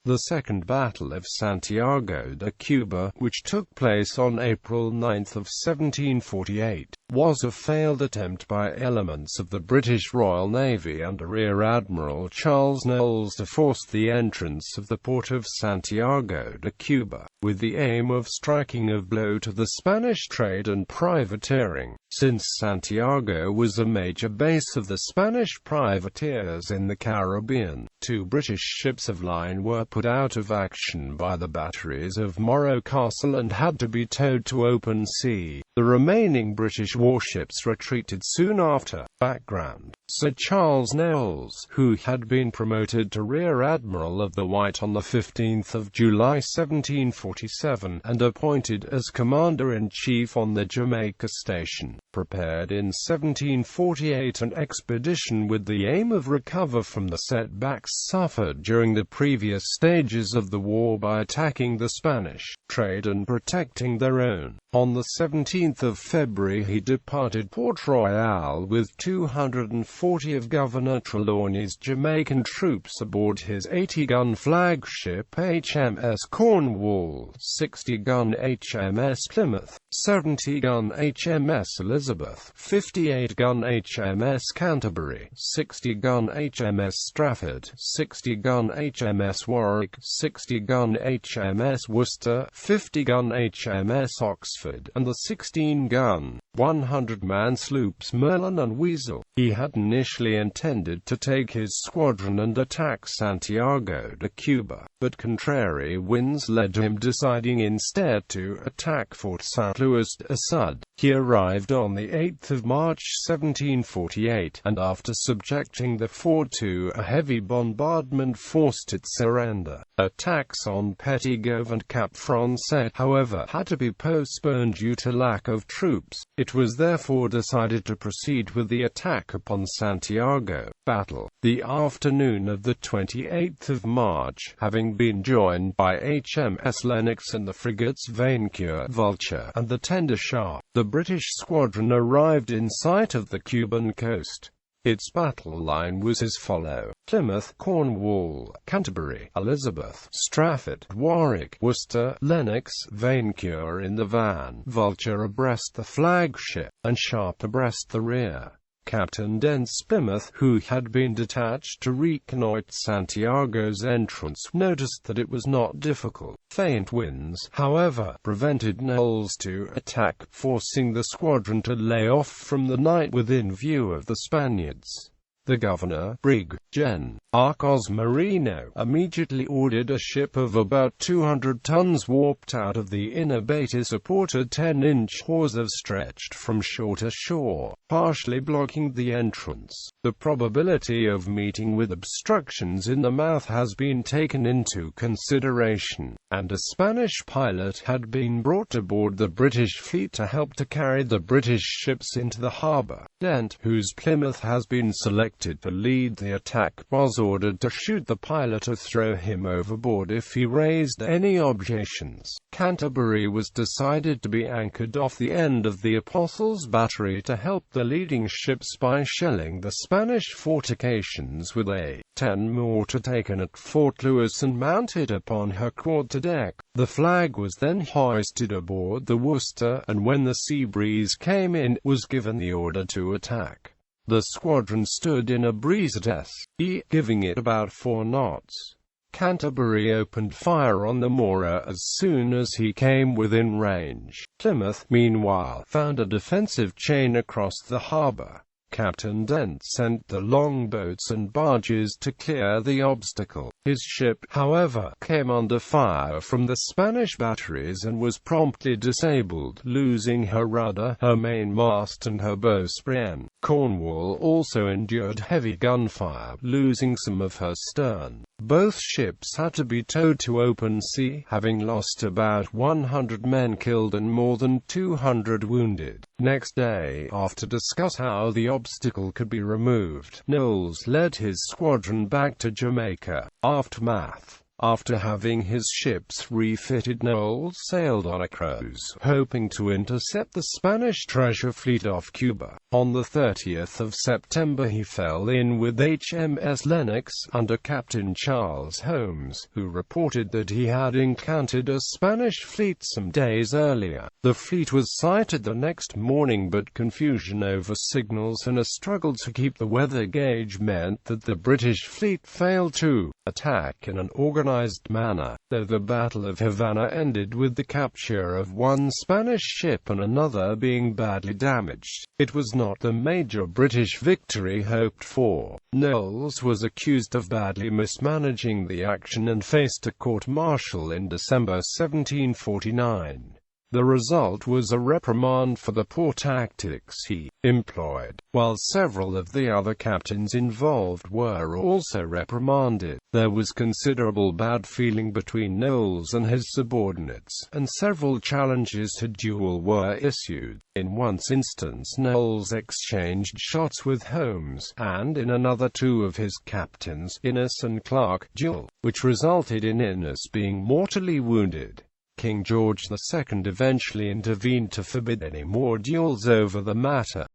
The Second Battle of Santiago de Cuba, which took place on April 9 of 1748, was a failed attempt by elements of the British Royal Navy under Rear-Admiral Charles Knowles to force the entrance of the port of Santiago de Cuba, with the aim of striking a blow to the Spanish trade and privateering. Since Santiago was a major base of the Spanish privateers in the Caribbean, 2 British ships of line were put out of action by the batteries of Morro Castle and had to be towed to open sea. The remaining British warships retreated soon after. Background: Sir Charles Knowles, who had been promoted to Rear Admiral of the White on 15 July 1747, and appointed as Commander-in-Chief on the Jamaica station, prepared in 1748 an expedition with the aim of recover from the setbacks suffered during the previous stages of the war by attacking the Spanish trade and protecting their own. On the 17th of February he departed Port Royal with 240 of Governor Trelawney's Jamaican troops aboard his 80-gun flagship HMS Cornwall, 60-gun HMS Plymouth, 70-gun HMS Elizabeth, 58-gun HMS Canterbury, 60-gun HMS Stratford, 60-gun HMS Warwick, 60-gun HMS Worcester, 50-gun HMS Oxford, and the 16-gun, 100-man sloops Merlin and Weasel. He had initially intended to take his squadron and attack Santiago de Cuba, but contrary winds led to him deciding instead to attack Fort St. Louis d'Assad. He arrived on the 8th of March 1748, and after subjecting the fort to a heavy bombardment forced its surrender. Attacks on Petit Goâve and Cap Français, however, had to be postponed due to lack of troops. It was therefore decided to proceed with the attack upon Santiago. Battle. The afternoon of the 28th of March, having been joined by HMS Lennox and the frigates Vainqueur, Vulture, and the tender Sharp, the British squadron arrived in sight of the Cuban coast. Its battle line was as follows: Plymouth, Cornwall, Canterbury, Elizabeth, Stratford, Warwick, Worcester, Lennox, Vainqueur in the van, Vulture abreast the flagship, and Sharp abreast the rear. Captain Dent's Plymouth, who had been detached to reconnoitre Santiago's entrance, noticed that it was not difficult. Faint winds, however, prevented Knowles to attack, forcing the squadron to lay off from the night within view of the Spaniards. The governor, Brig. Gen. Arcos Marino, immediately ordered a ship of about 200 tons warped out of the inner bay to support a 10-inch hawser stretched from shore to shore, partially blocking the entrance. The probability of meeting with obstructions in the mouth has been taken into consideration, and a Spanish pilot had been brought aboard the British fleet to help to carry the British ships into the harbour. Dent, whose Plymouth has been selected to lead the attack, was ordered to shoot the pilot or throw him overboard if he raised any objections. Canterbury was decided to be anchored off the end of the Apostles' Battery to help the leading ships by shelling the Spanish fortifications, with A-10 mortar taken at Fort Lewis and mounted upon her quarterdeck. The flag was then hoisted aboard the Worcester, and when the sea breeze came in, was given the order to attack. The squadron stood in a breeze at S.E., giving it about 4 knots. Canterbury opened fire on the Morro as soon as he came within range. Plymouth, meanwhile, found a defensive chain across the harbour. Captain Dent sent the longboats and barges to clear the obstacle. His ship, however, came under fire from the Spanish batteries and was promptly disabled, losing her rudder, her mainmast and her bowsprit. Cornwall also endured heavy gunfire, losing some of her stern. Both ships had to be towed to open sea, having lost about 100 men killed and more than 200 wounded. Next day, after discuss how the obstacle could be removed, Knowles led his squadron back to Jamaica. Aftermath. After having his ships refitted, Knowles sailed on a cruise, hoping to intercept the Spanish treasure fleet off Cuba. On the 30th of September he fell in with HMS Lennox, under Captain Charles Holmes, who reported that he had encountered a Spanish fleet some days earlier. The fleet was sighted the next morning, but confusion over signals and a struggle to keep the weather gauge meant that the British fleet failed to attack in an organized manner, though the Battle of Havana ended with the capture of one Spanish ship and another being badly damaged. It was not the major British victory hoped for. Knowles was accused of badly mismanaging the action and faced a court-martial in December 1749. The result was a reprimand for the poor tactics he employed, while several of the other captains involved were also reprimanded. There was considerable bad feeling between Knowles and his subordinates, and several challenges to duel were issued. In one instance Knowles exchanged shots with Holmes, and in another two of his captains, Innes and Clark, duel, which resulted in Innes being mortally wounded. King George II eventually intervened to forbid any more duels over the matter.